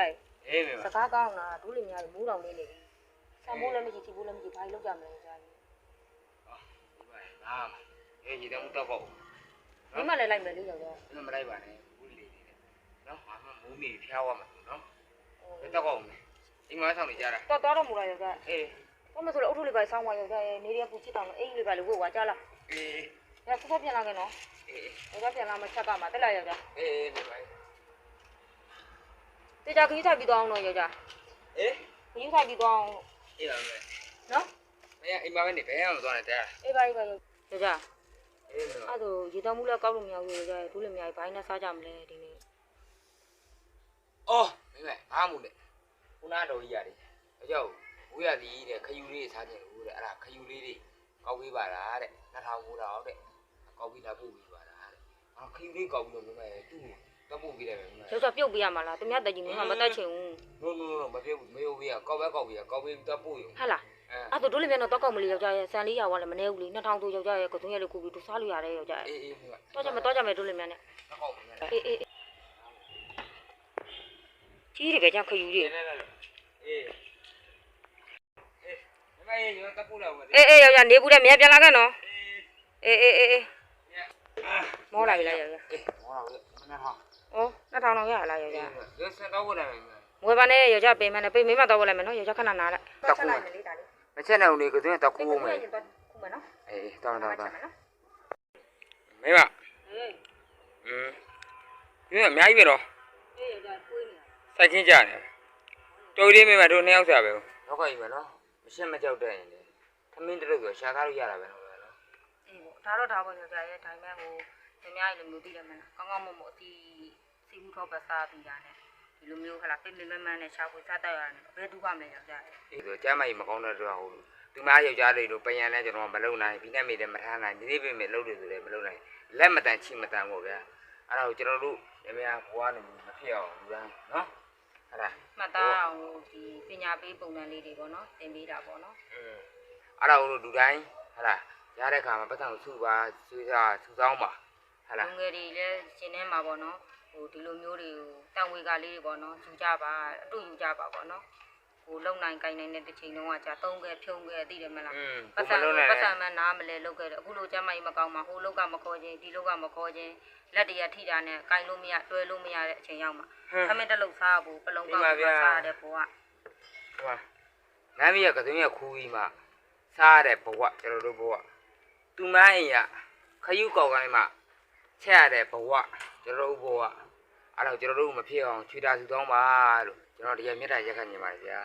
က်စကားကောင်းလားဒူးလင်များမိုးတောင်နေနေပြီဆံမိုးလည်းမရှိချီမိုးလည်းမရှိဘာလို့လောက်ကြမလဲကြာကြီးရေတောင်တော့ပေါ့ဒီမှလည်းလိုက်မယ်လေယောက်ျားဒီမလိုက်ပါနဲ့ဘူးလေနော်ငါမှမိုးမီဖျားသွားမှာနော်ဘယ်တော့ကောင်းလဲအိမ်မဆောင်နေကြတာတော်တော့မူလားယောက်ျားဘာမဆိုလဲအုတ်ထုလေးပါဆောင်းသွားယောက်ျားနေရပူချစ်တောင်အိမ်လေးပါလေဝတ်သွားကြလားညဆက်ဆက်ပြန်လာခဲ့နော်ယောက်ျားပြန်လာမှချက်ကမှာတက်လာယောက်ျားပြပါတေချာခကြီးဆိုင်ပြီးသွားအောင်တော့ယောက်ျားခကြီးဆိုင်ပြီးသွားအောင်ပါမယ်နော်အိမ်မပဲနေဘယ်အောင်သွားနေတဲပါယောက်ျားအဲ့ဒါရေတောင်မှုလည်းကောက်လို့မရဘူးယောက်ျားဒူးလည်းမရဘူးဘိုင်းနဲ့စားကြမလဲဒီနေ့အော်မိမအားမှုနဲ့ခုနတော်ကြီးရတယ်အကြောက်ဝေးရသည်တဲ့ခယူလေးစားခြင်းလို့တဲ့အဲ့ဒါခယူလေးတွေကောက်ပေးပါလားတဲ့2000တောင်တဲ့ကောက်ပြီးတာပို့ပေးပါလားတဲ့ခယူလေးကောက်ပြီးတော့မိမသူ့တော့ပို့ပေးတယ်မိမယောက်ျားပြုတ်ပေးရမှာလားသူများတက်ကြီးမိမမတက်ချင်ဘူးno မပြုတ်မယိုးပေးရကောက်ပေးကောက်ပေးတော့ပို့ရုံဟုတ်လားအဲ့ဒါဒူးလေးမြန်တော့ကောက်မလို့ယောက်ျားရဲ့ဆန်လေးရွာလည်းမနေဘူးလေ2000ဆိုယောက်ျားရဲ့ကစုံရက်လေးကူပြီးသူစားလို့ရတယ်ယောက်ျားအေးတော့ကြမယ်ဒူးလေးမြန်နဲ့ကောက်ပါမယ်ကြီးတယ်ကြခယူကြီးမရေရောတပူလာဦးယောက်ျားနေဘူးတဲ့မြန်ပြန်လာခဲ့နော်မောလာပြီလားယောက်ျားမောလာပြီမနေ့ဟာ2000တောင်ရလားယောက်ျားရစတော့ဝင်တယ်မွေးပါနဲ့ယောက်ျားပေးမနဲ့ပေးမင်းမတော့လိုက်မယ်နော်ယောက်ျားခဏနားလိုက်တခုလိုက်လေဒါလေးမချက်နဲ့ဦးလေးကသူကတခုဦးမယ်ခုမယ်နော်တောင်းမင်းမဒီအများကြီးပဲတော့ယောက်ျားကိုးနေစိုက်ချင်းကြတယ်တော်လေးမင်းမတို့နှစ်ယောက်စားပဲတော့ခိုင်းမယ်နော်မရှင်းမကြောက်တဲ့ရင်လေခမင်းတလို့ဆိုရှာကားလို့ရတာပဲနော်ဒါတော့ဒါပေါ့ယောက်ျားရဲ့ဒါမှမဟုတ်သူများရဲ့လိုမျိုးသိတယ်မလားကောင်းကောင်းမွန်မွန်အတီးစီဘူးထောက်ပတ်စားပြီးရတယ်ဒီလိုမျိုးခလာပိတ်မမန်းနဲ့ရှာဖွေစားတတ်ရတယ်ဘယ်သူကမလဲယောက်ျားအေးဆိုကျမ်းမကြီးမကောင်းတဲ့တော့ဟုတ်သူမယောက်ျားတွေတို့ပယံလဲကျွန်တော်မလုံနိုင်ပြီးနဲ့မိတယ်မထားနိုင်ဒီနေ့ပြင်မဲ့လုံတယ်ဆိုလည်းမလုံနိုင်လက်မတန်ချိမတန်ပေါ့ဗျာအဲ့ဒါကိုကျွန်တော်တို့ရမဘွားနေမဖြစ်အောင်လူတိုင်းနော်အဲ့ဒါမှတ်သားအောင်ဒီပညာပေးပုံစံလေးတွေပေါ့နော်သင်ပေးတာပေါ့နော်အဲ့ဒါကိုလူတိုင်းဟလာရတဲ့ခါမှာပတ်စံစုပါစုစားစုဆောင်းပါဟလာလူငယ်တွေလည်းရှင်ထဲမှာပေါ့နော်ဒီလိုမျိုးတွေကိုတန်ဝေကလေးတွေပေါ့နော်ယူကြပါအတူယူကြပါပေါ့နော်လုံနိုင်ကိုင်နိုင်တဲ့တစ်ချိန်လုံးကကြာ3ခဲဖြုံခဲသိတယ်မလားပတ်စံမနားမလဲလောက်ခဲ့တယ်အခုလိုကျမကြီးမကောင်းမှာဟိုလောက်ကမခေါ်ခြင်းဒီလောက်ကမခေါ်ခြင်းလက်တရထိတာနဲ့ကိုင်လို့မရတွဲလို့မရတဲ့အချိန်ရောက်မှာခမင်းတက်လို့စားဖို့ပလုံကောက်စားတဲ့ဘဝနမ်းမရကသွင်းရခူးကြီးမှာစားတဲ့ဘဝကျွန်တော်တို့ဘဝသူမအိမ်ရခယူကောက်ကိုင်းမှာချက်ရတဲ့ဘဝကျွန်တော်တို့ဘဝအဲ့တော့ကျွန်တော်တို့မဖြစ်အောင်ချွေတာစုတောင်းပါလို့ကျွန်တော်တရားမြတ်တာရက်ခတ်နေပါတယ်ဗျာ